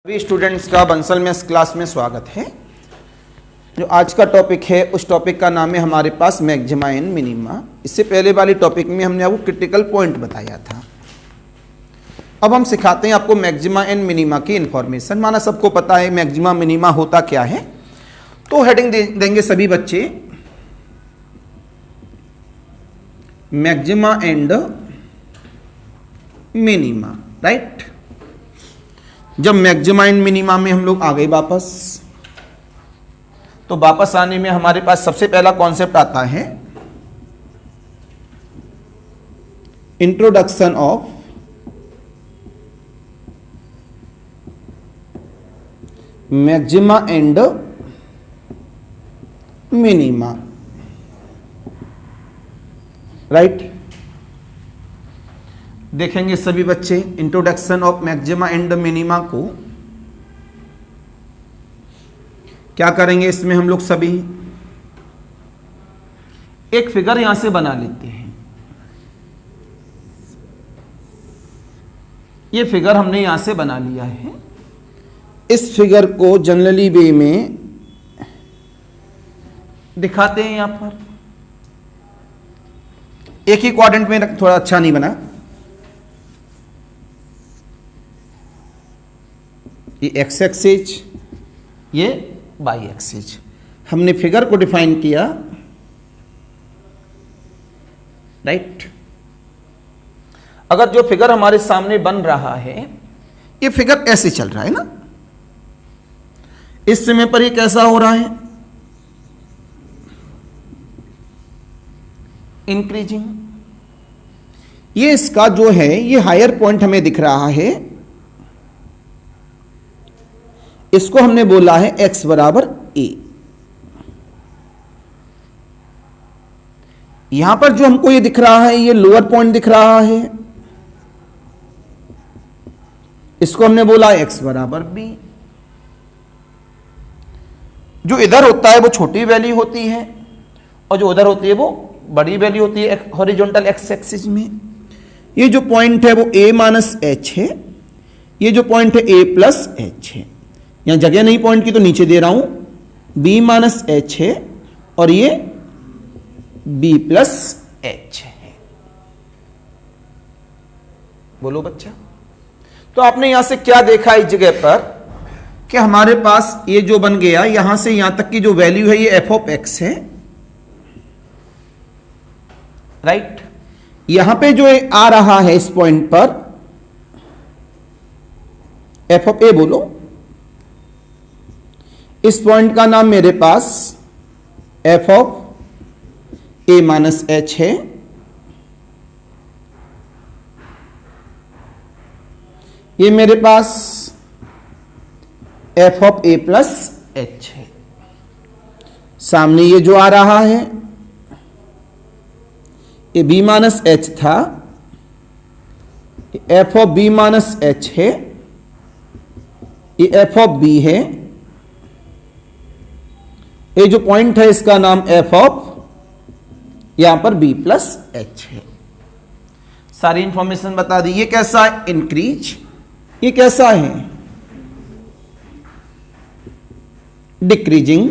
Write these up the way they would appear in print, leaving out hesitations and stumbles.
सभी स्टूडेंट्स का Bansal maths class में स्वागत है। जो आज का टॉपिक है उस टॉपिक का नाम है हमारे पास मैक्सिमा एंड मिनिमा। इससे पहले वाली टॉपिक में हमने आपको क्रिटिकल पॉइंट बताया था। अब हम सिखाते हैं आपको मैक्सिमा एंड मिनिमा की इंफॉर्मेशन। माना सबको पता है मैक्सिमा मिनिमा होता क्या है, तो हेडिंग देंगे सभी बच्चे मैक्सिमा एंड मिनिमा, राइट। जब मैक्सिमा एंड मिनिमा में हम लोग आ गए वापस, तो वापस आने में हमारे पास सबसे पहला कॉन्सेप्ट आता है introduction of maxima and minima, right. देखेंगे सभी बच्चे introduction of maxima and minima को। क्या करेंगे इसमें हम लोग सभी एक फिगर यहां से बना लेते हैं। ये फिगर हमने यहां से बना लिया है। इस फिगर को जनरली वे में दिखाते हैं यहां पर। एक ही क्वाड्रेंट में थोड़ा अच्छा नहीं बना। ये एक्स एक्सिस, ये वाई एक्सिस। हमने फिगर को डिफाइन किया, राइट। अगर जो फिगर हमारे सामने बन रहा है, ये फिगर ऐसे चल रहा है ना, इस समय पर ये कैसा हो रहा है, इंक्रीजिंग। ये इसका जो है ये हायर पॉइंट हमें दिख रहा है, इसको हमने बोला है x बराबर a। यहां पर जो हमको ये दिख रहा है, ये लोअर पॉइंट दिख रहा है, इसको हमने बोला है x बराबर b। जो इधर होता है वो छोटी वैल्यू होती है, और जो उधर होती है वो बड़ी वैल्यू होती है हॉरिजॉन्टल एक्स एक्सिस में। ये जो पॉइंट है वो a माइनस h है, ये जो पॉइंट है a प्लस h है। यहां जगह नहीं पॉइंट की तो नीचे दे रहा हूं, b माइनस h है और ये b प्लस h है। बोलो बच्चा। तो आपने यहां से क्या देखा इस जगह पर कि हमारे पास ये जो बन गया, यहां से यहां तक की जो वैल्यू है ये f ऑफ x है, राइट। यहां पे जो आ रहा है इस पॉइंट पर f ऑफ a, बोलो। इस पॉइंट का नाम मेरे पास f of a minus h है। ये मेरे पास f of a plus h है। सामने ये जो आ रहा है ये b माइनस h था, f of b minus h है, ये f ऑफ b है। ये जो पॉइंट है इसका नाम f ऑफ यहां पर b प्लस h है। सारी इंफॉर्मेशन बता दी। ये कैसा है, इंक्रीज। ये कैसा है, डिक्रीजिंग।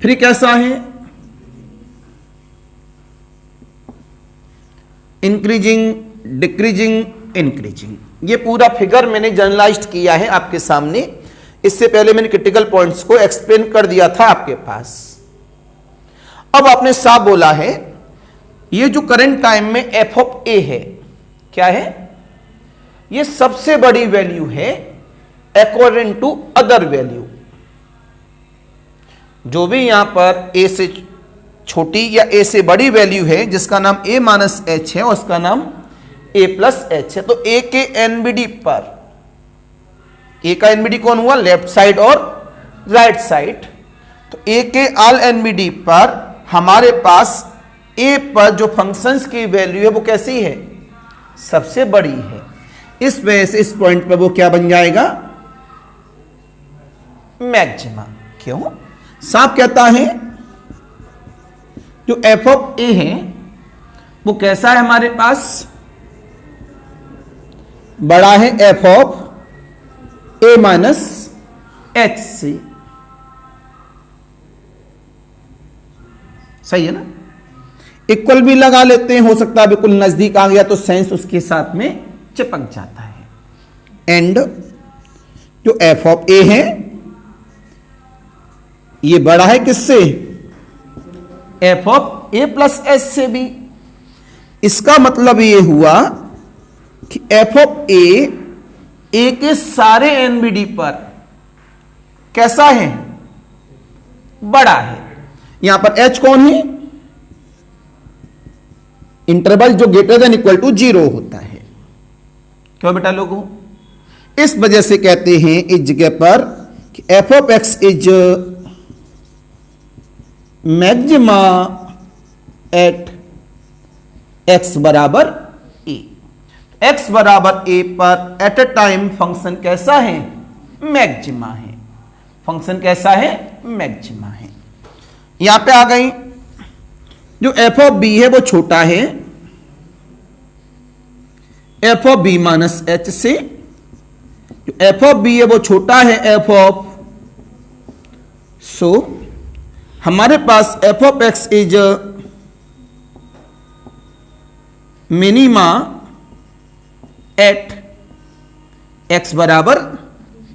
फिर कैसा है, इंक्रीजिंग, डिक्रीजिंग, इंक्रीजिंग। ये पूरा फिगर मैंने जनरलाइज्ड किया है आपके सामने। इससे पहले मैंने क्रिटिकल पॉइंट्स को एक्सप्लेन कर दिया था आपके पास। अब आपने साफ बोला है ये जो करंट टाइम में f ऑफ a है, क्या है, ये सबसे बड़ी वैल्यू है अकॉर्डिंग टू अदर वैल्यू। जो भी यहां पर a से छोटी या a से बड़ी वैल्यू है जिसका नाम a माइनस h है और उसका नाम a प्लस h है, तो a के NBD पर, ए का एनबीडी कौन हुआ, लेफ्ट साइड और राइट साइड। तो ए के ऑल एनबीडी पर हमारे पास ए पर जो फंक्शंस की वैल्यू है वो कैसी है, सबसे बड़ी है। इस वजह से इस पॉइंट पर वो क्या बन जाएगा, मैक्सिमा। क्यों, साफ कहता है जो एफ ऑफ ए है वो कैसा है, हमारे पास बड़ा है F of A minus H से, सही है ना। इक्वल भी लगा लेते हैं, हो सकता है बिल्कुल नजदीक आ गया तो सेंस उसके साथ में चिपक जाता है। एंड जो एफ ऑफ ए है ये बड़ा है किससे, F of A plus H से भी। इसका मतलब ये हुआ कि एफ ऑफ ए के सारे एनबीडी पर कैसा है, बड़ा है। यहां पर एच कौन है, इंटरवल जो ग्रेटर देन इक्वल टू 0 होता है। क्यों बेटा लोगों, इस वजह से कहते हैं इस जगह पर कि F of x is maxima eight x बराबर ए। एक्स बराबर ए पर एट अ टाइम फंक्शन कैसा है, मैक्सिमा है। फंक्शन कैसा है, मैक्सिमा है। यहां पे आ गई, जो एफ ऑफ बी है वो छोटा है F of B minus H से। जो एफ ऑफ बी है वो छोटा है एफ ऑफ, सो हमारे पास f of x is minima at x बराबर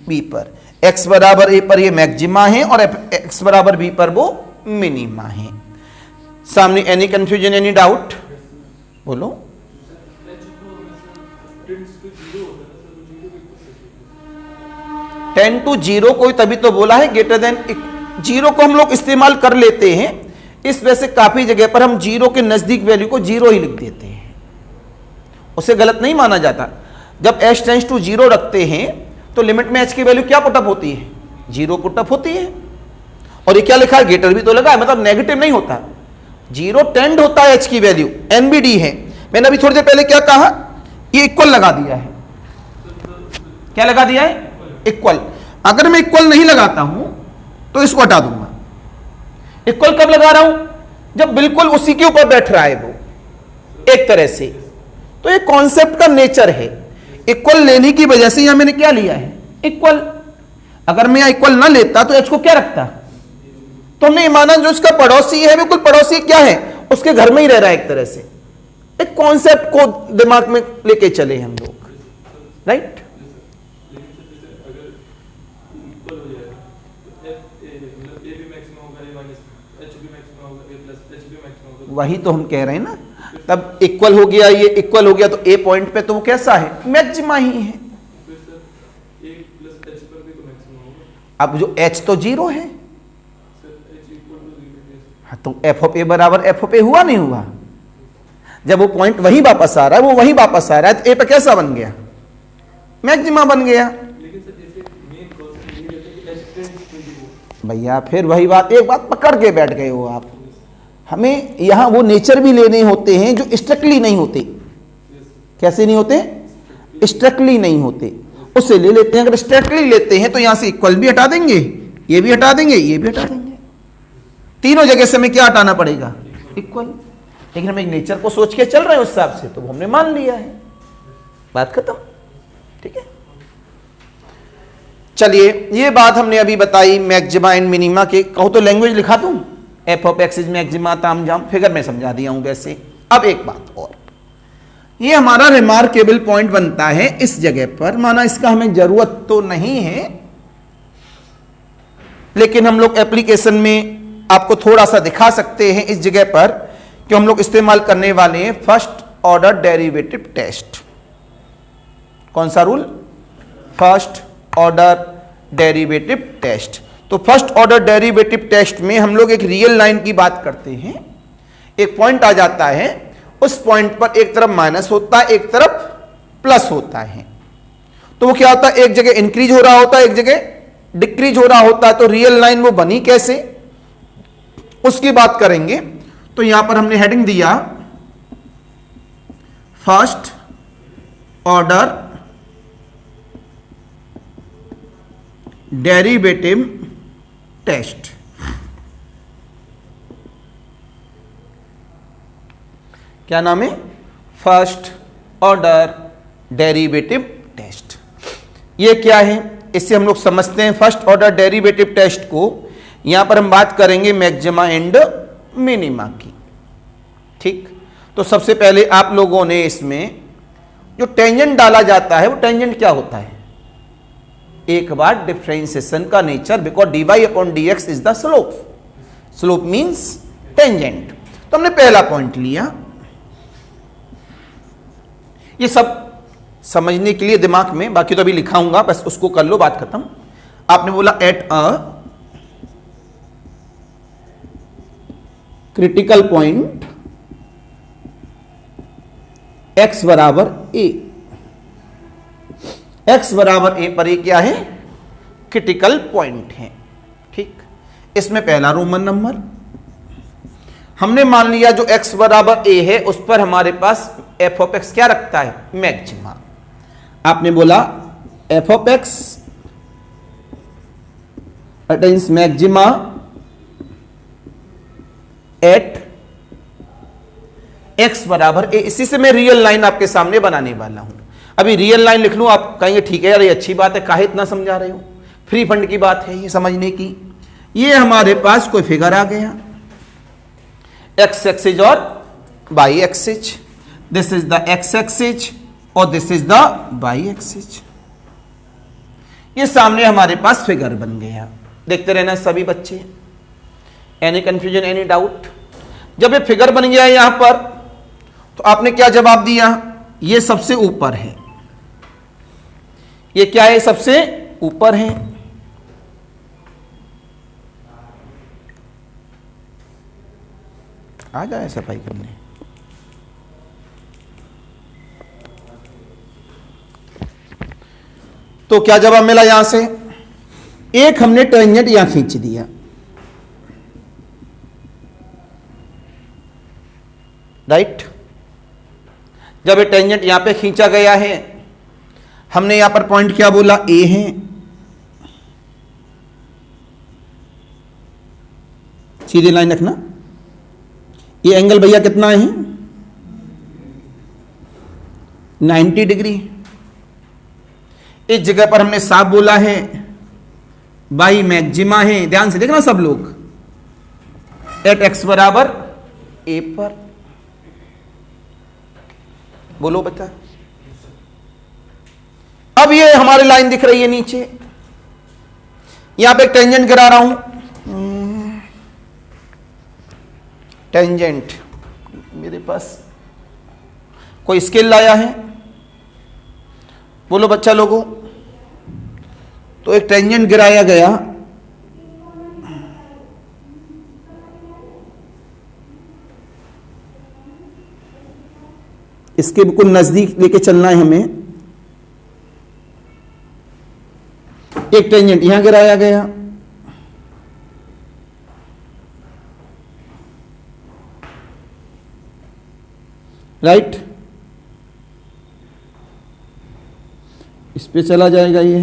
बी पर। एक्स बराबर ए पर ये मैक्सिमा है और एक्स बराबर बी पर वो मिनिमा है। सामने एनी कंफ्यूजन, एनी डाउट, बोलो। 10 to 0 कोई तभी तो बोला है ग्रेटर देन 0 को हम लोग इस्तेमाल कर लेते हैं, इस वजह से काफी जगह पर हम 0 के नजदीक वैल्यू को 0 ही लिख देते हैं, उसे गलत नहीं माना जाता। जब h टेंस टू 0 रखते हैं तो लिमिट में h की वैल्यू क्या पुटअप होती है, 0 पुटअप होती है। और ये क्या लिखा है, ग्रेटर भी तो लगा है, मतलब नेगेटिव नहीं होता, 0 टेंड होता है h की वैल्यू, एनबीडी है। मैंने अभी थोड़ी देर पहले क्या कहा, ये इक्वल लगा दिया है, क्या लगा दिया है, इक्वल। अगर मैं इक्वल नहीं लगाता हूं तो इसको हटा दूंगा। इक्वल कब लगा रहा हूं, जब बिल्कुल उसी के ऊपर बैठ रहा है वो, एक तरह से। तो ये कॉन्सेप्ट का नेचर है, इक्वल लेने की वजह से यहां मैंने क्या लिया है, इक्वल। अगर मैं यहां इक्वल ना लेता तो एच को क्या रखता, तो हमने माना जो इसका पड़ोसी है, बिल्कुल पड़ोसी क्या है, उसके घर में ही रह रहा है एक तरह से। एक कॉन्सेप्ट को दिमाग में लेके चले हम लोग, राइट। वही तो हम कह रहे हैं ना, तब इक्वल हो गया, ये इक्वल हो गया तो ए पॉइंट पे तो वो कैसा है, मैक्सिमा ही है। अब जो एच तो 0 है, हाँ, तो एफ ऑफ ए बराबर एफ ऑफ ए हुआ नहीं हुआ। जब वो पॉइंट वही वापस आ रहा है, वो वही वापस आ रहा है, तो ए पे कैसा बन गया, मैक्सिमा बन गया। भैया फिर वही बात, एक बात पकड़ के बैठ गए हो आप। हमें यहां वो नेचर भी लेने होते हैं जो स्ट्रिक्टली नहीं होते। कैसे नहीं होते, स्ट्रिक्टली नहीं होते, उससे ले लेते हैं। अगर स्ट्रिक्टली लेते हैं तो यहां से इक्वल भी हटा देंगे, ये भी हटा देंगे, ये भी हटा देंगे, तीनों जगह से हमें क्या हटाना पड़ेगा, इक्वल। लेकिन हम एक नेचर को सोच के चल रहे हैं उस हिसाब से, तो वो हमने मान लिया है, बात खत्म, ठीक है। चलिए, ये बात हमने अभी बताई मैक्सिमा एंड मिनिमा के। कहो तो लैंग्वेज लिखा दूं, F of x is maxima, ताम जाम, फिगर में समझा दिया हूं वैसे। अब एक बात और, ये हमारा रिमार्केबल पॉइंट बनता है इस जगह पर, माना इसका हमें जरूरत तो नहीं है, लेकिन हम लोग एप्लीकेशन में आपको थोड़ा सा दिखा सकते हैं इस जगह पर कि हम लोग इस्तेमाल करने वाले हैं फर्स्ट ऑर्डर डेरिवेटिव टेस्ट। कौन सा rule, first order derivative test. तो फर्स्ट ऑर्डर डेरिवेटिव टेस्ट में हम लोग एक रियल लाइन की बात करते हैं। एक पॉइंट आ जाता है, उस पॉइंट पर एक तरफ माइनस होता है, एक तरफ प्लस होता है। तो वो क्या होता है, एक जगह इंक्रीज हो रहा होता है, एक जगह डिक्रीज हो रहा होता है। तो रियल लाइन वो बनी कैसे, उसकी बात करेंगे। तो यहां पर हमने हेडिंग दिया फर्स्ट ऑर्डर डेरिवेटिव टेस्ट। क्या नाम है, फर्स्ट ऑर्डर डेरिवेटिव टेस्ट। ये क्या है, इससे हम लोग समझते हैं फर्स्ट ऑर्डर डेरिवेटिव टेस्ट को। यहां पर हम बात करेंगे मैक्सिमा एंड मिनिमा की। ठीक, तो सबसे पहले आप लोगों ने इसमें जो टेंजेंट डाला जाता है वो टेंजेंट क्या होता है? एक बार डिफरेंशिएशन का nature, because dy upon dx is the slope. Slope means tangent. तो हमने पहला पॉइंट लिया। ये सब समझने के लिए दिमाग में, बाकी तो अभी लिखाऊंगा, बस उसको कर लो, बात खत्म। आपने बोला at a critical point x बराबर a, x बराबर a पर ये क्या है? क्रिटिकल पॉइंट है। ठीक, इसमें पहला रोमन नंबर हमने मान लिया, जो x बराबर a है उस पर हमारे पास f ऑफ x क्या रखता है? मैक्सिमा। आपने बोला f of x attains maxima eight x बराबर a। इसी से मैं रियल लाइन आपके सामने बनाने वाला हूं। अभी रियल लाइन लिख लूं, आप कहेंगे ठीक है यार ये अच्छी बात है, काहे इतना समझा रहे हो? फ्री फंड की बात है ये समझने की। ये हमारे पास कोई फिगर आ गया, x एक्सिस और y axis. This is the x axis और this is the y axis. ये सामने हमारे पास फिगर बन गया। देखते रहना सभी बच्चे। Any confusion, any doubt? जब ये फिगर बन गया यहां पर, तो आपने क्या जवाब दिया? ये सबसे ऊपर है। ये क्या है? सबसे ऊपर है। आ जाए सफाई करने। तो क्या जवाब मिला यहां से? एक हमने टेंजेंट यहां खींच दिया, राइट। जब ये टेंजेंट यहां पे खींचा गया है, हमने यहां पर पॉइंट क्या बोला? ए है। सीधी लाइन रखना। ये एंगल भैया कितना है? 90 डिग्री। इस जगह पर हमने साफ बोला है बाई मैक्सिमा है। ध्यान से देखना सब लोग। एट x बराबर a पर। बोलो बच्चा। अब ये हमारी लाइन दिख रही है नीचे, यहां पे एक टेंजेंट गिरा रहा हूं। टेंजेंट मेरे पास कोई स्केल लाया है? बोलो बच्चा लोगों। तो एक टेंजेंट गिराया गया, इसके बिल्कुल नजदीक लेके चलना है हमें। एक टेंजेंट यहां गिराया गया, राइट। इस पे चला जाएगा ये।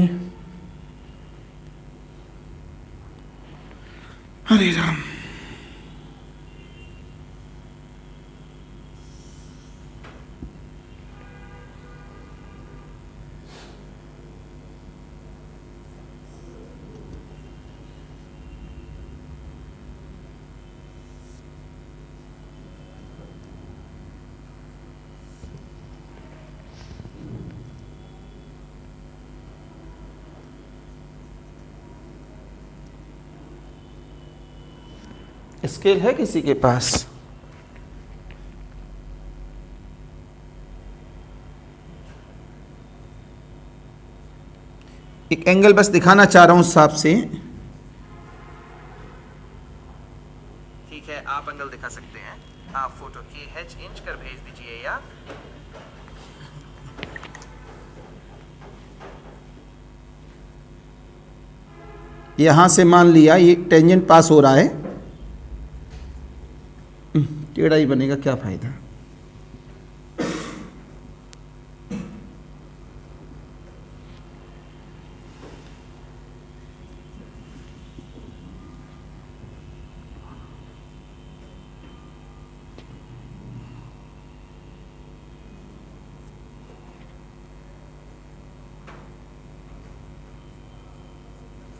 हरे राम। स्केल है किसी के पास? एक एंगल बस दिखाना चाह रहा हूं साफ से। ठीक है, आप एंगल दिखा सकते हैं। आप फोटो की इंच कर भेज दीजिए या यहां से मान लिया ये टेंजेंट पास हो रहा है, टेढ़ा ही बनेगा, क्या फायदा।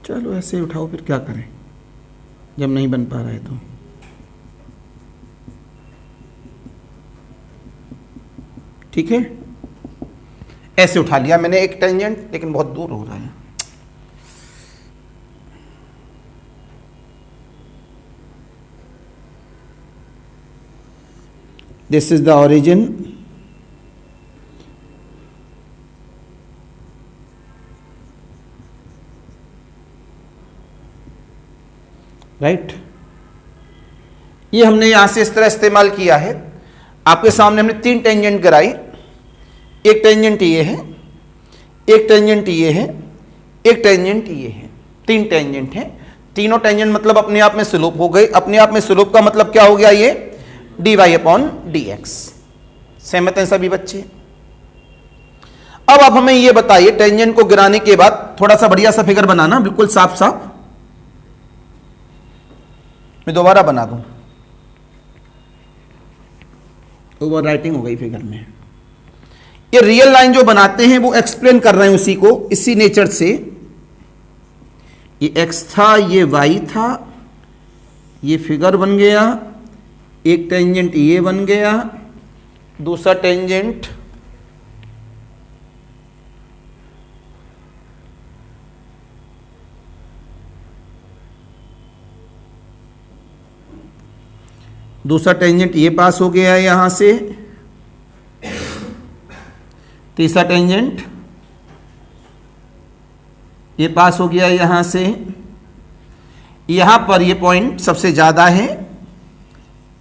चलो ऐसे ही उठाओ, फिर क्या करें जब नहीं बन पा रहा है तो। ठीक है, ऐसे उठा लिया मैंने एक टेंजेंट, लेकिन बहुत दूर हो रहा है। This is the origin, right. ये हमने यहां से इस तरह इस्तेमाल किया है। आपके सामने हमने 3 टेंजेंट कराई, एक टेंजेंट ये है, एक टेंजेंट ये है, एक टेंजेंट ये है, 3 टेंजेंट हैं। तीनों टेंजेंट मतलब अपने आप में स्लोप हो गए। अपने आप में स्लोप का मतलब क्या हो गया, ये dy/dx। सहमत हैं सभी बच्चे? अब आप हमें ये बताइए, टेंजेंट को गिराने के बाद थोड़ा सा बढ़िया सा फिगर बनाना, बिल्कुल साफ साफ। मैं दोबारा बना दूं, ओवर राइटिंग हो गई फिगर में। ये रियल लाइन जो बनाते हैं वो एक्सप्लेन कर रहे हैं उसी को, इसी नेचर से। ये x था, ये y था, ये फिगर बन गया, एक टेंजेंट ये बन गया, दूसरा टेंजेंट ये पास हो गया है यहां से, तीसरा टेंजेंट ये पास हो गया है यहां से। यहां पर ये पॉइंट सबसे ज्यादा है,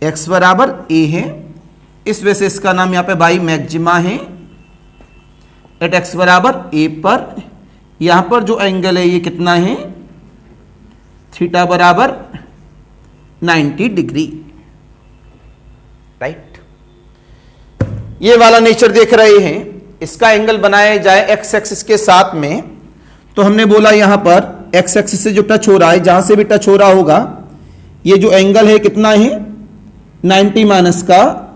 x बराबर a है, इस वजह से इसका नाम यहां पे बाई मैक्सिमा है। एट x बराबर a पर यहां पर जो एंगल है ये कितना है, थीटा बराबर 90 डिग्री, राइट। ये वाला नेचर देख रहे हैं। इसका एंगल बनाया जाए x एक्सिस के साथ में, तो हमने बोला यहां पर x एक्सिस से जो टच हो रहा है, जहां से भी टच हो रहा होगा, ये जो एंगल है कितना है, 90 माइनस का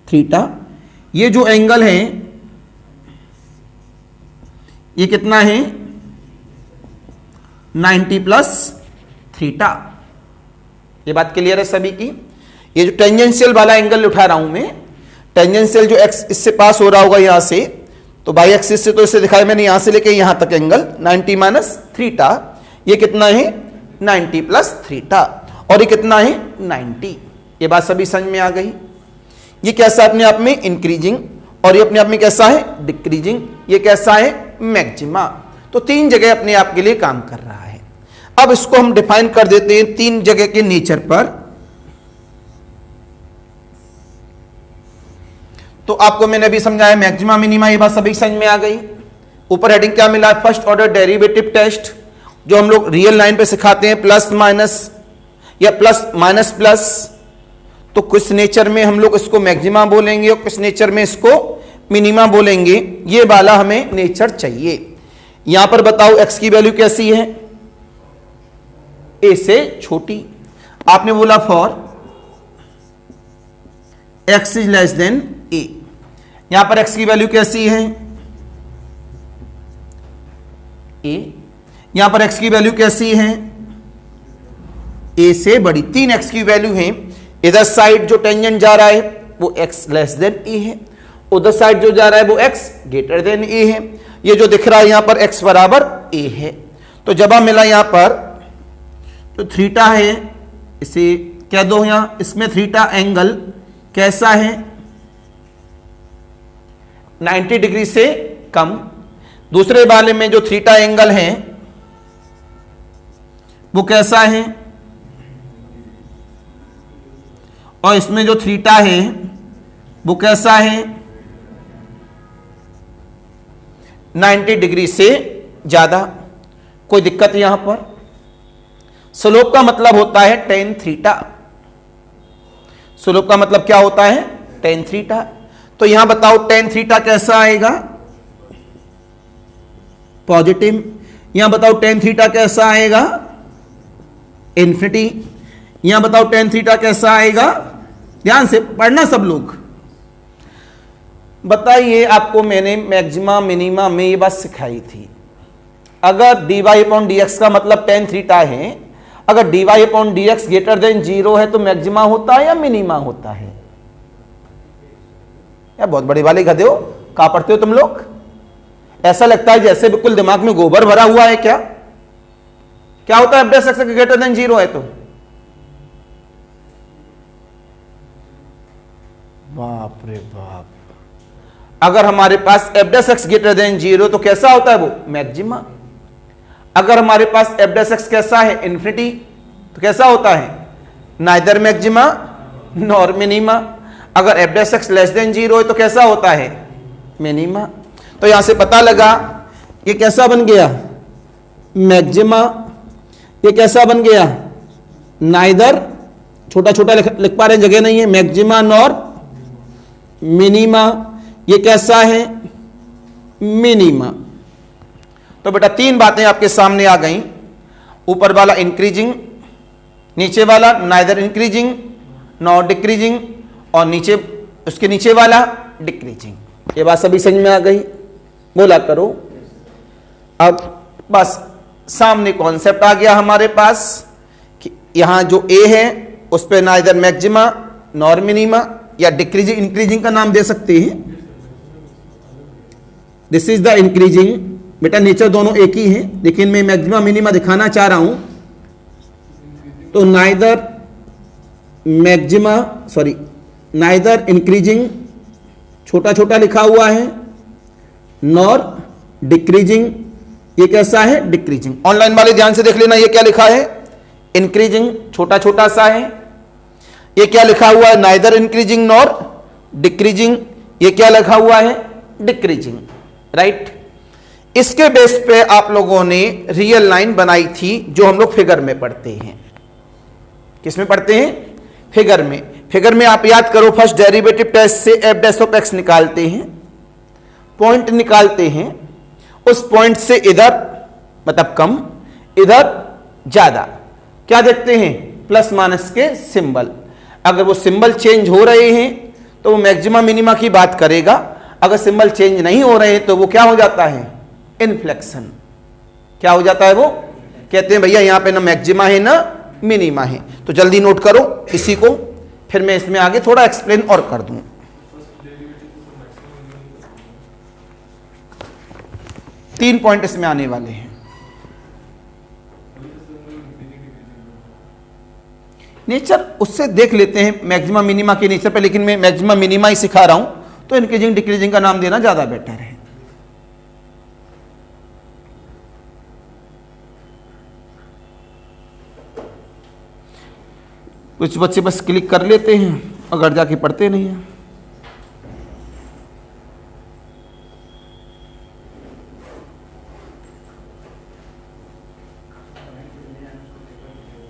थीटा। ये जो एंगल है ये कितना है, 90 प्लस थीटा। ये बात क्लियर है सभी की? ये जो टेंजेंशियल वाला एंगल उठा रहा हूं मैं, टेंजेंशियल जो x इससे पास हो रहा होगा यहां से, तो बाई एक्सिस से तो इसे दिखाया मैंने यहां से लेके यहां तक एंगल 90 माइनस थीटा। ये कितना है, 90 प्लस थीटा, और ये कितना है, 90। ये बात सभी समझ में आ गई? ये कैसा है अपने आप में, इंक्रीजिंग, और ये अपने आप में कैसा है, डिक्रीजिंग। ये कैसा है, मैक्सिमा। तो 3 जगह अपने आप के लिए काम कर रहा है। अब इसको हम डिफाइन कर देते हैं 3 जगह के नेचर पर। तो आपको मैंने अभी समझाया मैक्सिमा मिनिमा, ये बात सभी समझ में आ गई? ऊपर हेडिंग क्या मिला, फर्स्ट ऑर्डर डेरिवेटिव टेस्ट, जो हम लोग रियल लाइन पे सिखाते हैं, प्लस माइनस या प्लस माइनस प्लस। तो कुछ नेचर में हम लोग इसको मैक्सिमा बोलेंगे और कुछ नेचर में इसको मिनिमा बोलेंगे। ये वाला हमें नेचर चाहिए। यहां पर बताओ x की वैल्यू कैसी है, a से छोटी। आपने बोला for x is less than a। यहां पर x की वैल्यू कैसी है, a। यहां पर x की वैल्यू कैसी है, a से बड़ी। 3 x की वैल्यू है। इधर साइड जो टेंजेंट जा रहा है वो x लेस देन a है, उधर साइड जो जा रहा है वो x ग्रेटर देन a है। ये जो दिख रहा है यहां पर x बराबर a है। तो जब मिला यहां पर तो थीटा है, इसे कह दो यहां, इसमें थीटा एंगल कैसा है, 90 डिग्री से कम। दूसरे वाले में जो थीटा एंगल है वो कैसा है, और इसमें जो थीटा है वो कैसा है, 90 डिग्री से ज्यादा। कोई दिक्कत यहां पर? स्लोप का मतलब होता है टेन थीटा। स्लोप का मतलब क्या होता है, टेन थीटा। तो यहां बताओ टेन थीटा कैसा आएगा, पॉजिटिव। यहां बताओ टेन थीटा कैसा आएगा, इन्फिनिटी। यहां बताओ टेन थीटा कैसा आएगा, ध्यान से पढ़ना सब लोग। बताइए, आपको मैंने मैक्सिमा मिनिमा में ये बात सिखाई थी। अगर dy अपॉन dx का मतलब tan थीटा है, अगर dy upon dx greater than 0 है तो मैक्सिमा होता है या मिनिमा होता है? या बहुत बड़े वाले गधे हो, कहां पढ़ते हो तुम लोग? ऐसा लगता है जैसे बिल्कुल दिमाग में गोबर भरा हुआ है। क्या क्या होता है f' x ग्रेटर देन 0 है तो? बाप रे बाप, अगर हमारे पास f' x ग्रेटर देन 0 तो कैसा होता है वो? मैक्सिमा। अगर हमारे पास f' x कैसा है? इन्फिनिटी, तो कैसा होता है? Neither maxima nor minima. अगर f' x लेस देन 0 है तो कैसा होता है? मिनिमा। तो यहां से पता लगा ये कैसा बन गया? मैक्सिमा। ये कैसा बन गया? नाइदर, छोटा छोटा लिख पा रहे हैं, जगह नहीं है, मैक्सिमा नॉर मिनिमा। ये कैसा है? मिनिमा। तो बेटा तीन बातें आपके सामने आ गई, ऊपर वाला इंक्रीजिंग, नीचे वाला नाइदर इंक्रीजिंग नॉर डिक्रीजिंग, और नीचे उसके नीचे वाला डिक्रीजिंग। ये बात सभी समझ में आ गई? बोला करो। अब बस सामने कॉन्सेप्ट आ गया हमारे पास कि यहां जो ए है उस पे नाइदर मैक्सिमा नॉर मिनिमा या डिक्रीजिंग, इंक्रीजिंग का नाम दे सकते हैं। This is the increasing. बेटा नेचर दोनों एक ही है, लेकिन मैं मैक्सिमा मिनिमा दिखाना चाह रहा हूं। तो neither maxima, sorry, neither increasing छोटा छोटा लिखा हुआ है, नॉर डिक्रीजिंग, ये कैसा है? डिक्रीजिंग। ऑनलाइन वाले ध्यान से देख लेना, ये क्या लिखा है? इंक्रीजिंग, छोटा छोटा सा है। ये क्या लिखा हुआ है? Neither increasing nor decreasing. ये क्या लिखा हुआ है? डिक्रीजिंग। राइट। इसके बेस पे आप लोगों ने रियल लाइन बनाई थी, जो हम लोग फिगर में पढ़ते हैं। किसमें पढ़ते हैं? फिगर में। फिगर में आप याद करो, फर्स्ट डेरिवेटिव टेस्ट से f' निकालते हैं, पॉइंट निकालते हैं, उस पॉइंट से इधर मतलब कम, इधर ज्यादा, क्या देखते हैं? प्लस माइनस के सिंबल। अगर वो सिंबल चेंज हो रहे हैं तो वो मैक्सिमा मिनिमा की बात करेगा, अगर सिंबल चेंज नहीं हो रहे हैं तो वो क्या हो जाता है? इन्फ्लेक्शन। क्या हो जाता है? वो कहते हैं भैया यहां पे ना मैक्सिमा है ना मिनिमा है। तो जल्दी नोट करो इसी को, फिर मैं इसमें आगे थोड़ा एक्सप्लेन और कर दूं। तीन पॉइंट इसमें आने वाले हैं। नेचर उससे देख लेते हैं मैक्सिमा मिनिमा के नेचर पे, लेकिन मैं मैक्सिमा मिनिमा ही सिखा रहा हूं, तो इंक्रीजिंग डिक्रीजिंग का नाम देना ज्यादा बेटर है। कुछ बच्चे बस क्लिक कर लेते हैं, अगर जाके पढ़ते नहीं हैं।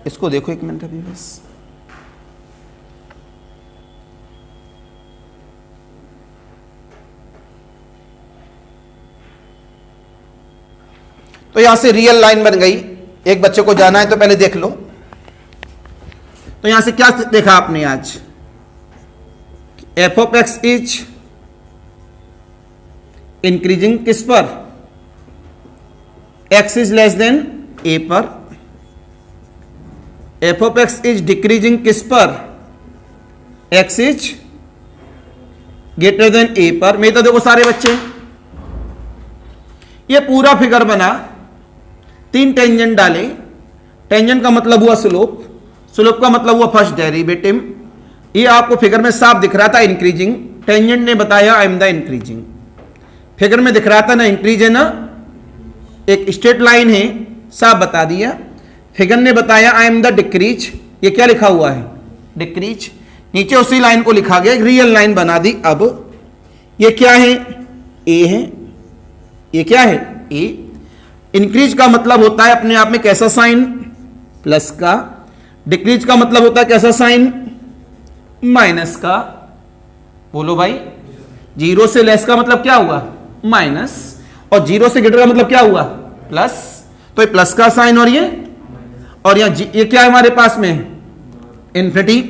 इसको देखो एक मिनट अभी बस। तो यहां से रियल लाइन बन गई। एक बच्चे को जाना है तो पहले देख लो। तो यहां से क्या देखा आपने आज? f(x) इज इंक्रीजिंग किस पर? x is less than a पर। f(x) इज डिक्रीजिंग किस पर? x is greater than a पर। मैं तो देखो सारे बच्चे, ये पूरा फिगर बना, तीन टेंजेंट डाले। टेंजेंट का मतलब हुआ स्लोप, स्लोप का मतलब हुआ फर्स्ट डेरिवेटिव। ये आपको फिगर में साफ दिख रहा था इंक्रीजिंग, टेंजेंट ने बताया I am the increasing. Figure में दिख रहा था ना इंक्रीज है ना, एक स्ट्रेट लाइन है, साफ बता दिया। फिगर ने बताया आई एम द डिक्रीज, ये क्या लिखा हुआ है? डिक्रीज। नीचे उसी लाइन को लिखा गया, एक रियल लाइन बना दी। अब ये क्या है? ए है। ये क्या है? ए। इंक्रीज का मतलब होता है अपने आप में कैसा साइन? प्लस का। डिक्रीज का मतलब होता है कैसा साइन? माइनस का। बोलो भाई। जीरो से लेस का मतलब क्या हुआ? माइनस। और जीरो से ग्रेटर का मतलब क्या हुआ? प्लस। तो ये प्लस का साइन और ये क्या है हमारे पास में? इन्फिनिटी।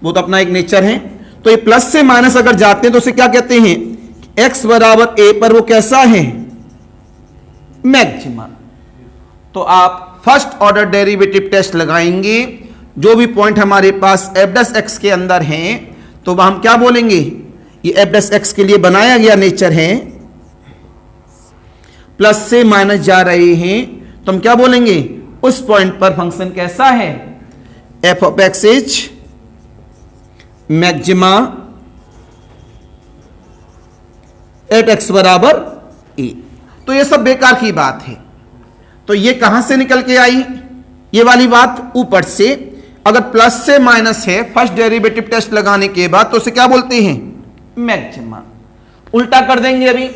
वो तो अपना एक नेचर है। तो ये प्लस से माइनस अगर जाते हैं तो उसे क्या कहते हैं? x बराबर a पर वो कैसा है? मैक्सिमा। तो आप फर्स्ट ऑर्डर डेरिवेटिव टेस्ट लगाएंगे, जो भी पॉइंट हमारे पास f' के अंदर हैं, तो हम क्या बोलेंगे, ये f' के लिए बनाया गया नेचर है, प्लस से माइनस जा रहे हैं, तो हम क्या बोलेंगे, उस पॉइंट पर फंक्शन कैसा है, f(x) is maxima eight x बराबर a। तो ये सब बेकार की बात है। तो ये कहां से निकल के आई, ये वाली बात ऊपर से। अगर प्लस से माइनस है फर्स्ट डेरिवेटिव टेस्ट लगाने के बाद, तो उसे क्या बोलते हैं, मैक्सिमा। उल्टा कर देंगे अभी,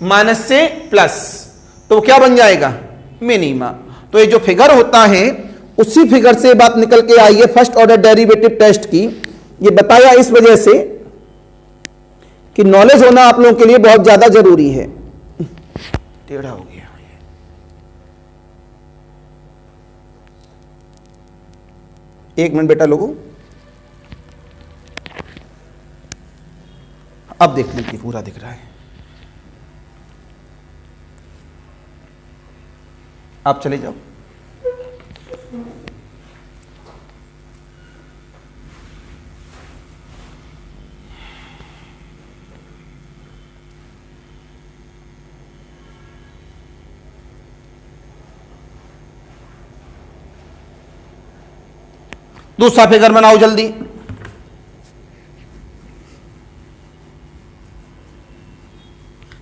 माइनस से प्लस, तो क्या बन जाएगा, मिनिमा। तो ये जो फिगर होता है उसी फिगर से बात निकल के आई है फर्स्ट ऑर्डर डेरिवेटिव टेस्ट की। ये बताया इस वजह से कि नॉलेज होना आप लोगों के लिए बहुत ज्यादा जरूरी है। टेढ़ा हो गया, एक मिनट बेटा लोगों, अब देख लीजिए पूरा दिख रहा है। आप चले जाओ। दूसरा फिगर बनाओ जल्दी।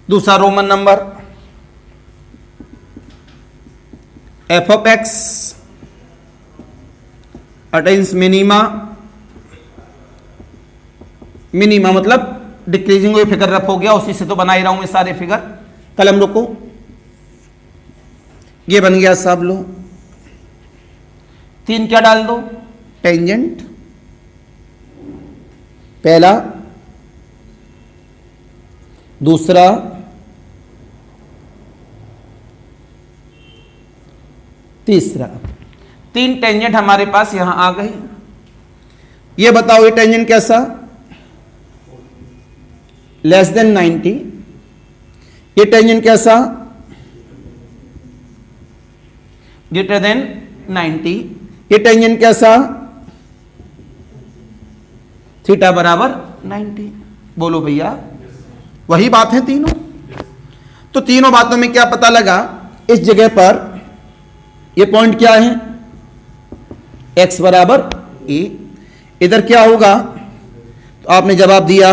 दूसरा Roman number, f(x) attains minima. Minima मतलब डिक्रीजिंग हुई फिगर रफ हो गया, उसी से तो बना ही रहा हूं मैं सारे फिगर। कलम रुको, ये बन गया सब लो। 3 क्या डाल दो, टेंजेंट पहला, दूसरा, तीसरा। 3 टेंजेंट हमारे पास यहां आ गए। ये बताओ ये टेंजेंट कैसा, लेस देन 90। ये टेंजेंट कैसा, ग्रेटर देन 90। ये टेंजेंट कैसा, थीटा बराबर 90। बोलो भैया, वही बात है तीनों। तो तीनों बातों में क्या पता लगा, इस जगह पर ये पॉइंट क्या है, x बराबर a। इधर क्या होगा, तो आपने जवाब दिया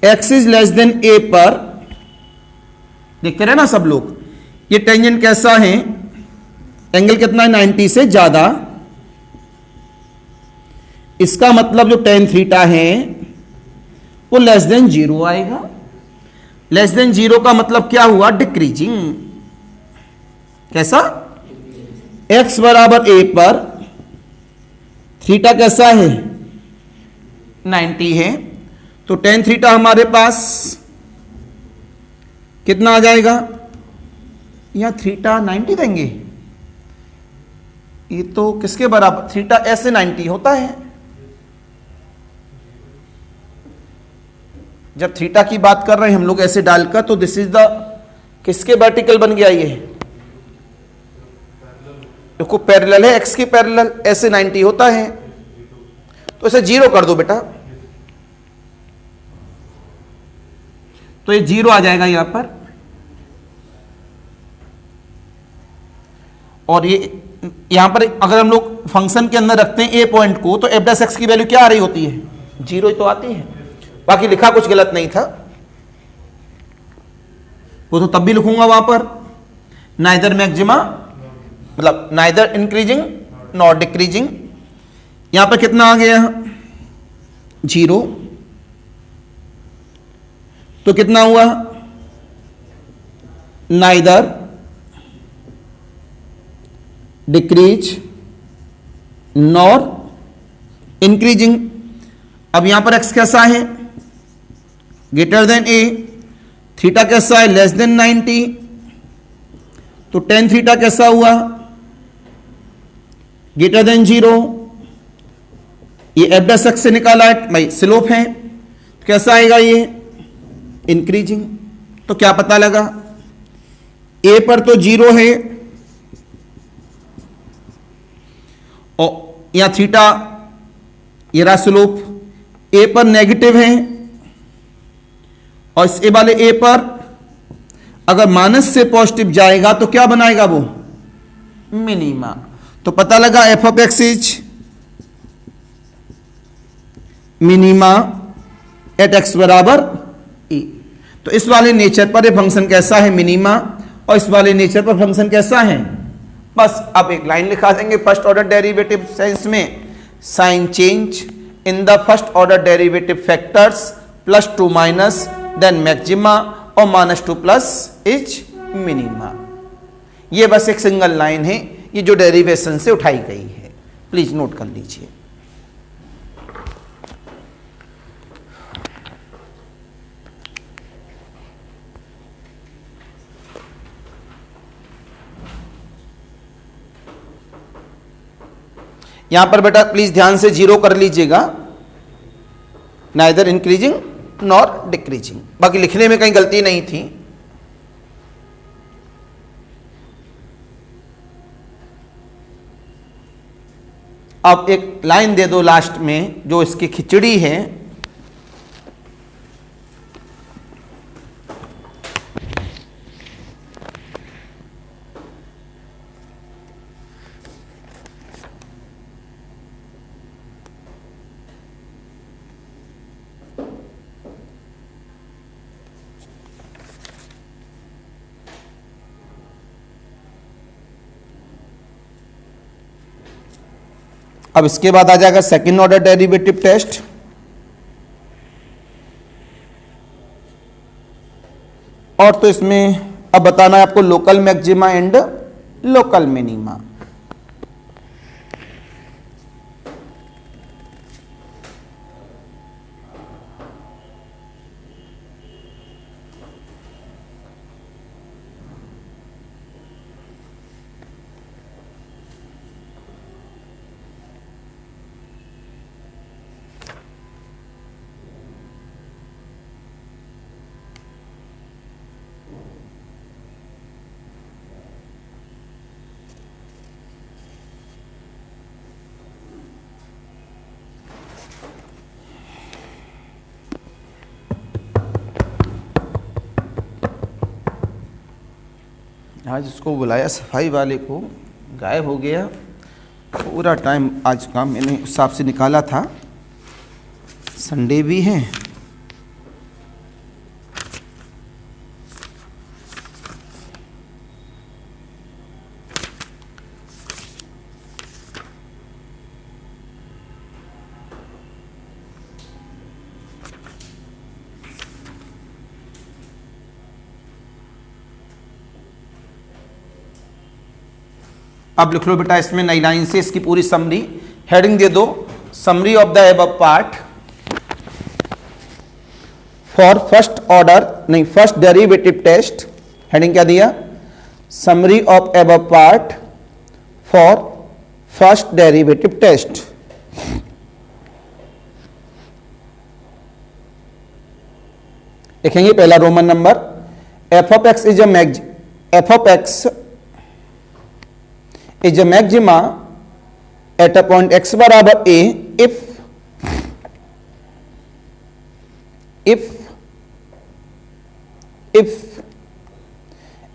x is less than a पर। देखते रहे ना सब लोग, ये टेंजेंट कैसा है, एंगल कितना है, 90 से ज्यादा। इसका मतलब जो टेन थीटा है वो लेस देन 0 आएगा। लेस देन 0 का मतलब क्या हुआ, डिक्रीजिंग। कैसा, x बराबर a पर थीटा कैसा है, 90 है, तो टेन थीटा हमारे पास कितना आ जाएगा, यहां थीटा 90 देंगे। ये तो किसके बराबर, थीटा ऐसे 90 होता है। जब थीटा की बात कर रहे हैं हम लोग ऐसे डालकर, तो दिस इज द किसके वर्टिकल बन गया, ये देखो पैरेलल है, एक्स के पैरेलल, ऐसे 90 होता है। तो इसे 0 कर दो बेटा, तो ये 0 आ जाएगा यहां पर। और ये यहां पर अगर हम लोग फंक्शन के अंदर रखते हैं ए पॉइंट को, तो f' की वैल्यू क्या आ रही होती है, 0 ही तो आती है। बाकी लिखा कुछ गलत नहीं था, वो तो तब भी लिखूंगा वहां पर, नाइदर मैक्सिमा मतलब नाइदर इंक्रीजिंग नॉट डिक्रीजिंग। यहां पर कितना आ गया, 0, तो कितना हुआ, नाइदर डिक्रीज नॉर इंक्रीजिंग। अब यहां पर x कैसा है, ग्रेटर देन a, थीटा कैसा है, लेस देन 90, तो टेन थीटा कैसा हुआ, ग्रेटर देन 0। ये f' से निकाला है भाई, स्लोप है, कैसा आएगा ये, इंक्रीजिंग। तो क्या पता लगा, a पर तो 0 है, और यहाँ थीटा ये रहा स्लोप, ए पर नेगेटिव है और इस ए वाले ए पर अगर माइनस से पॉजिटिव जाएगा तो क्या बनाएगा वो, मिनिमा। तो पता लगा F of x is minima at x बराबर ई। तो इस वाले नेचर पर ये फंक्शन कैसा है, मिनिमा, और इस वाले नेचर पर फंक्शन कैसा है। बस अब एक लाइन लिखा देंगे फर्स्ट ऑर्डर डेरिवेटिव सेंस में, sign change in the first order derivative factors +2 minus then maxima और -2 प्लस इज मिनिमा। ये बस एक सिंगल लाइन है, ये जो डेरिवेशन से उठाई गई है, प्लीज नोट कर लीजिए। यहां पर बेटा प्लीज ध्यान से 0 कर लीजिएगा, नाइदर इंक्रीजिंग नॉर डिक्रीजिंग। बाकी लिखने में कहीं गलती नहीं थी। अब एक लाइन दे दो लास्ट में जो इसकी खिचड़ी है। अब इसके बाद आ जाएगा सेकंड ऑर्डर डेरिवेटिव टेस्ट। और तो इसमें अब बताना है आपको local maxima and local minima. आज इसको बुलाया सफाई वाले को, गायब हो गया। पूरा टाइम आज का मैंने उस हिसाब से निकाला था, संडे भी है। अब लिख लो बेटा इसमें नई लाइन से इसकी पूरी समरी, हेडिंग दे दो summary of the above part for first order, नहीं फर्स्ट डेरिवेटिव टेस्ट। हेडिंग क्या दिया, summary of above part for first derivative test. लिखेंगे पहला roman number, F of x is a maxima at a point x बराबर a if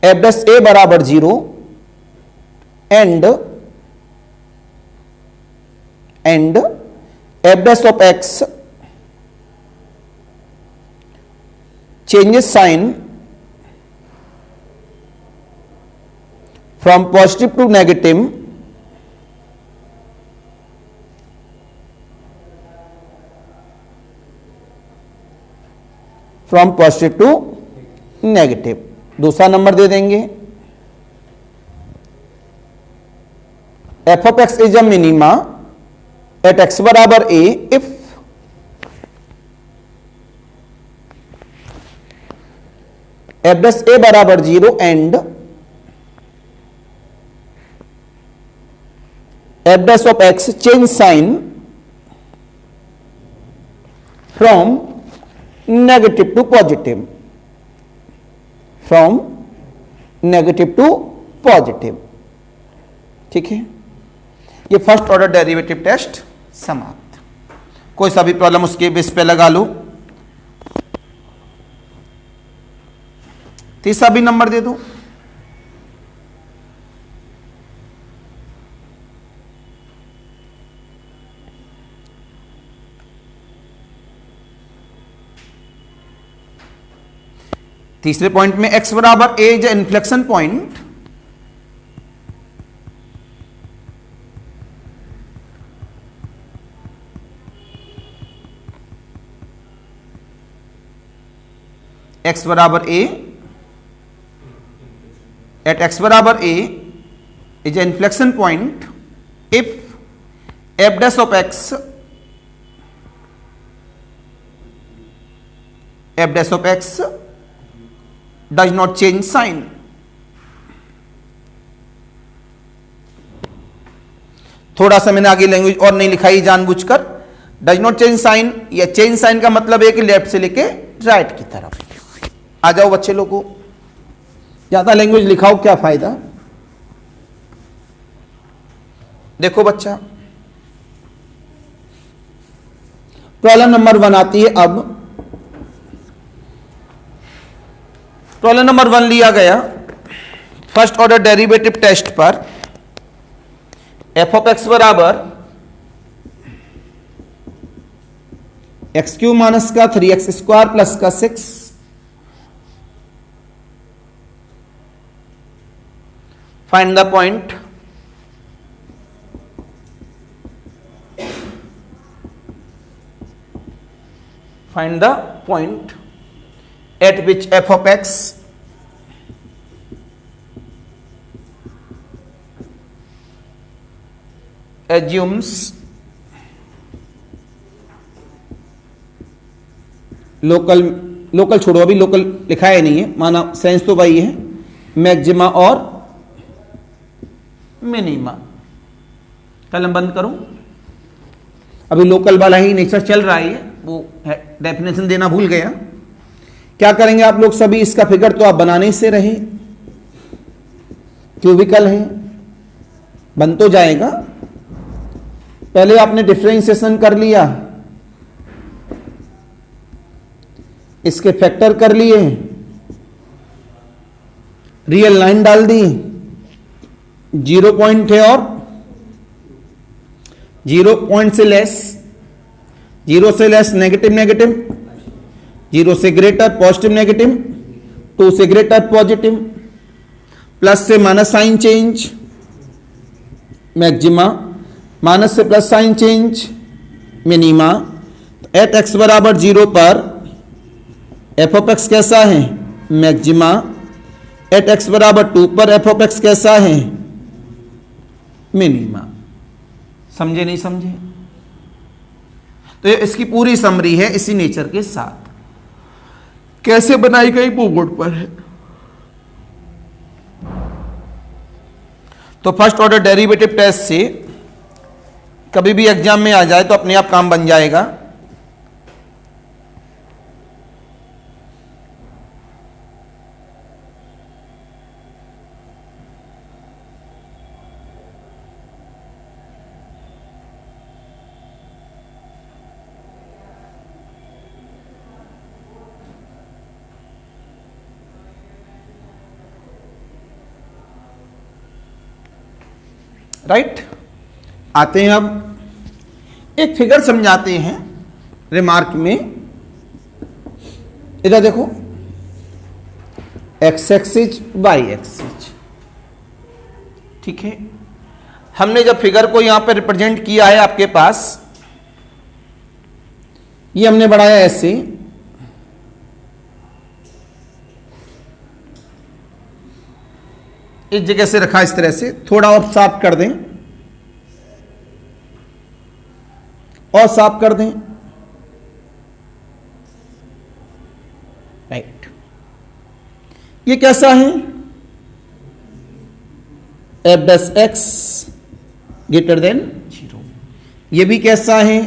f dash a बराबर 0 and f dash of x changes sign from positive to negative from positive to negative। दूसरा number दे देंगे, f of x is a minima at x बराबर a if f dash a बराबर 0 and f dash of x change sign from negative to positive, from negative to positive। ठीक है, ये first order derivative test समाप्त। कोई सा भी problem उसके बेस पे लगा लो। तीसरा भी नंबर दे दो। तीसरे पॉइंट में x बराबर a is inflection point, x बराबर a, at x बराबर a is an inflection point if f dash of x does not change sign। थोड़ा सा मैंने आगे लैंग्वेज और नहीं लिखाई जानबूझकर। डज नॉट चेंज साइन या चेंज साइन का मतलब है कि लेफ्ट से लेके राइट की तरफ। आ जाओ बच्चे लोगों, ज्यादा लैंग्वेज लिखाओ क्या फायदा। देखो बच्चा, प्रॉब्लम नंबर 1 आती है। अब प्रॉब्लम नंबर 1 लिया गया फर्स्ट ऑर्डर डेरिवेटिव टेस्ट पर। एफ ऑफ एक्स बराबर एक्स क्यू माइनस का 3x स्क्वायर प्लस का 6 find the point at which f of x assumes local छोड़ो, अभी लोकल लिखा है नहीं है, माना सेंस तो वही है, मैक्सिमा और मिनिमा। कलम बंद करूं, अभी लोकल वाला ही नेचर चल रहा है, वो डेफिनेशन देना भूल गया। क्या करेंगे आप लोग सभी, इसका फिगर तो आप बनाने से रहे, क्यूबिकल है, बन तो जाएगा। पहले आपने डिफरेंशिएशन कर लिया, इसके फैक्टर कर लिए, रियल लाइन डाल दी, 0 पॉइंट है और 0 पॉइंट से लेस, 0 से लेस नेगेटिव नेगेटिव, 0 से ग्रेटर पॉजिटिव नेगेटिव, 2 से ग्रेटर पॉजिटिव, प्लस से minus sign change maxima, minus से plus sign change minima. At x बराबर 0 पर एफ ऑफ एक्स कैसा है मैक्सिमा, एट एक्स बराबर 2 पर एफ ऑफ एक्स कैसा है मिनिमा। समझे नहीं समझे? तो ये इसकी पूरी समरी है इसी नेचर के साथ। कैसे बनाई गई वो बोर्ड पर है। तो फर्स्ट ऑर्डर डेरिवेटिव टेस्ट से कभी भी एग्जाम में आ जाए तो अपने आप काम बन जाएगा। राइट, आते हैं अब एक फिगर समझाते हैं रिमार्क में। इधर देखो, एक्स एक्सिस वाई एक्सिस, ठीक है। हमने जब फिगर को यहां पर रिप्रेजेंट किया है आपके पास, ये हमने बढ़ाया ऐसे, इस जगह से रखा इस तरह से, थोड़ा और साफ कर दें और साफ कर दें। राइट, ये कैसा है, F dash x greater than 0। ये भी कैसा है,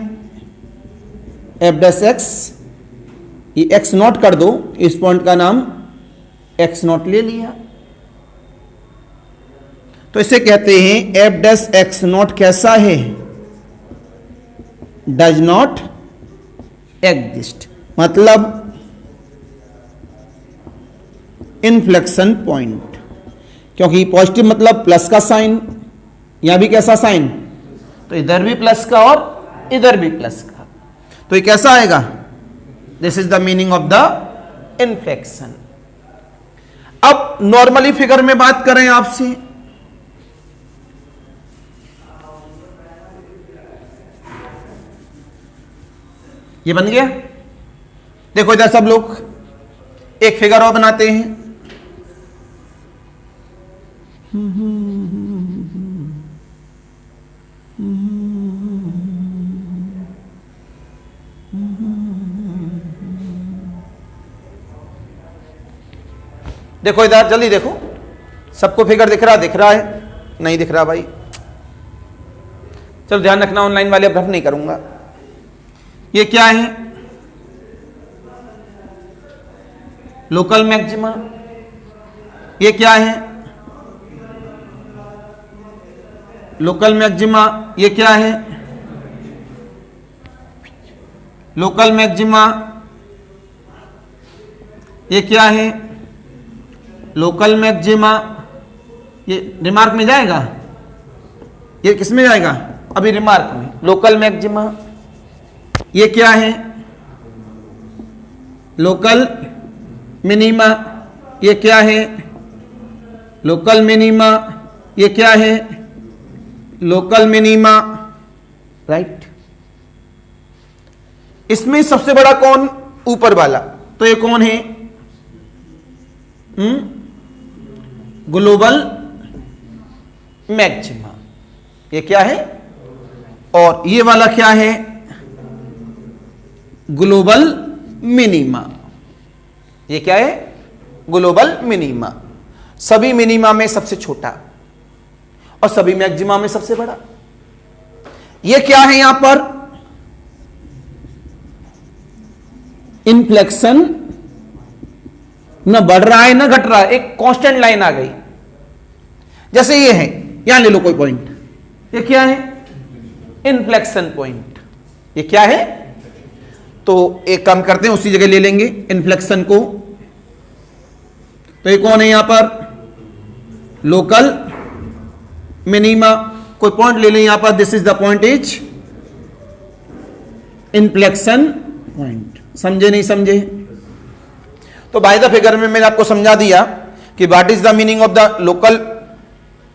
एफ डैश एक्स, ये एक्स नॉट कर दो, इस पॉइंट का नाम एक्स नॉट ले लिया। तो इसे कहते हैं एफ डैश एक्स नॉट कैसा है, डज नॉट एग्जिस्ट, मतलब इन्फ्लेक्शन पॉइंट, क्योंकि पॉजिटिव मतलब प्लस का साइन, यहां भी कैसा साइन, तो इधर भी प्लस का और इधर भी प्लस का, तो ये कैसा आएगा, this is the meaning of the inflection. अब नॉर्मली फिगर में बात करें आपसे, ये बन गया। देखो इधर सब लोग एक फिगर और बनाते हैं, देखो इधर जल्दी देखो, सबको फिगर दिख रहा है, नहीं दिख रहा भाई, चलो ध्यान रखना ऑनलाइन वाले, अब नहीं करूंगा। ये क्या है, लोकल मैक्सिमा, ये क्या है, लोकल मैक्सिमा, ये क्या है, लोकल मैक्सिमा, ये क्या है, लोकल मैक्सिमा, ये रिमार्क में जाएगा, ये किस में जाएगा, अभी रिमार्क में, लोकल मैक्सिमा, ये क्या है, लोकल मिनिमा, ये क्या है, लोकल मिनिमा, ये क्या है, लोकल मिनिमा, राइट। इसमें सबसे बड़ा कौन, ऊपर वाला, तो ये कौन है, ग्लोबल मैक्सिमा, ये क्या है, और ये वाला क्या है, ग्लोबल मिनिमा, ये क्या है, ग्लोबल मिनिमा, सभी मिनिमा में सबसे छोटा और सभी मैक्सिमा में सबसे बड़ा। ये क्या है, यहां पर इन्फ्लेक्शन न बढ़ रहा है न घट रहा है, एक कांस्टेंट लाइन आ गई। जैसे ये है, यहां ले लो कोई पॉइंट, ये क्या है, इन्फ्लेक्शन पॉइंट, ये क्या है, तो एक काम करते हैं उसी जगह ले लेंगे इन्फ्लेक्शन को, तो ये कौन है यहां पर, लोकल मिनिमा, कोई पॉइंट ले लें यहां पर, this is the point is inflection point, समझे नहीं समझे। तो बाय द फिगर में मैंने आपको समझा दिया कि what is the meaning of the local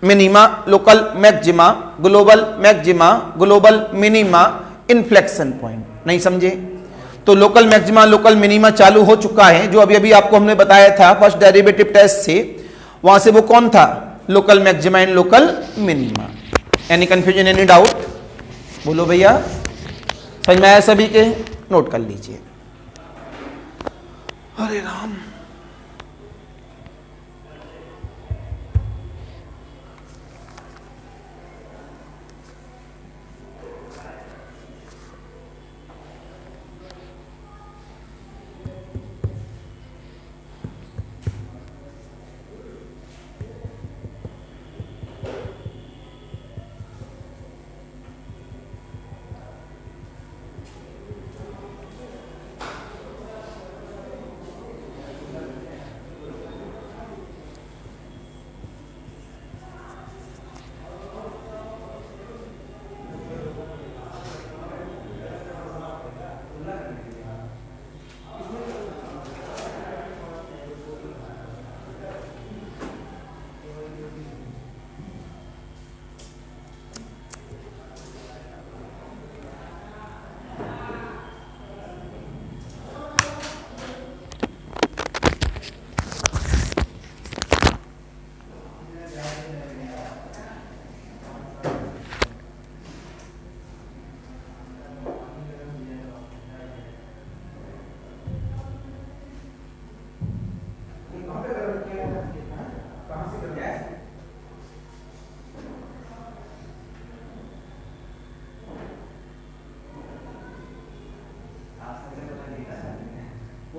minima, local maxima, global maxima, global minima, inflection point, नहीं समझे। तो लोकल मैक्सिमा, लोकल मिनिमा चालू हो चुका है, जो अभी अभी आपको हमने बताया था फर्स्ट डेरिवेटिव टेस्ट से, वहां से वो कौन था, local maxima and local minima. Any confusion, any doubt, बोलो भैया, समझ में आया सभी के, नोट कर लीजिए। हरे राम।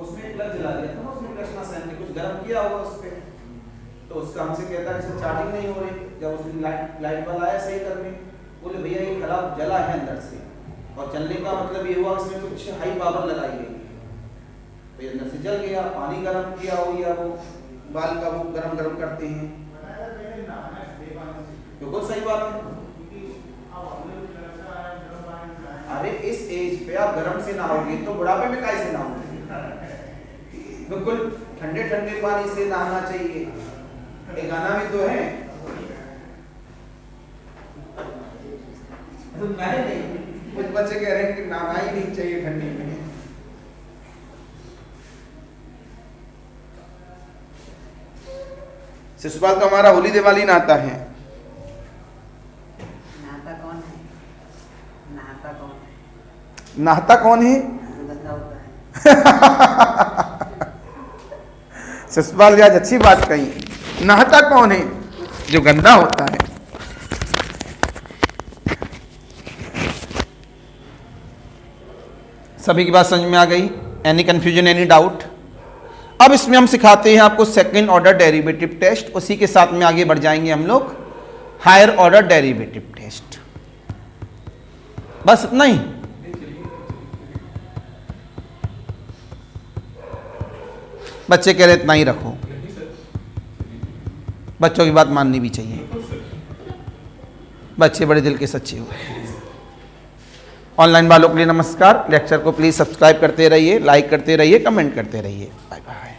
उसमें प्लग जला दिया था ना, उसमें कृष्णा सेन ने कुछ गर्म किया होगा उस पे, तो उसका हमसे कहता है इससे चार्जिंग नहीं हो रही। जब उसने लाइट वाला आया सही करने, बोले भैया ये खराब जला है अंदर से, और जलने का मतलब ये हुआ इसमें कुछ हाई पावर लगाई गई है, तो ये अंदर से जल गया। पानी गर्म किया हो या वो बाल का वो गरम करते हैं, बिल्कुल सही बात है। अरे इस एज पे आप गर्म से नहाओगे तो बुढ़ापे में कैसे से नहाओगे? बिल्कुल ठंडे ठंडे पानी से नहाना चाहिए। एक गाना भी तो है, नहीं कुछ बच्चे कह रहे हैं कि नहाना ही नहीं चाहिए ठंडी में। शिशुपाल तो हमारा होली दिवाली नहाता है। नहाता कौन है? नहाता कौन है? गंदा होता है। शिशुपाल जी आज अच्छी बात कही, नहाता कौन है? जो गंदा होता है। सभी की बात समझ में आ गई? Any confusion, any doubt? अब इसमें हम सिखाते हैं आपको सेकंड ऑर्डर डेरिवेटिव टेस्ट, उसी के साथ में आगे बढ़ जाएंगे हम लोग हायर ऑर्डर डेरिवेटिव टेस्ट। बस इतना ही। बच्चे कह रहे इतना ही रखो, बच्चों की बात माननी भी चाहिए, बच्चे बड़े दिल के सच्चे हुए। ऑनलाइन वालों के लिए नमस्कार। लेक्चर को प्लीज सब्सक्राइब करते रहिए, लाइक करते रहिए, कमेंट करते रहिए। Bye bye.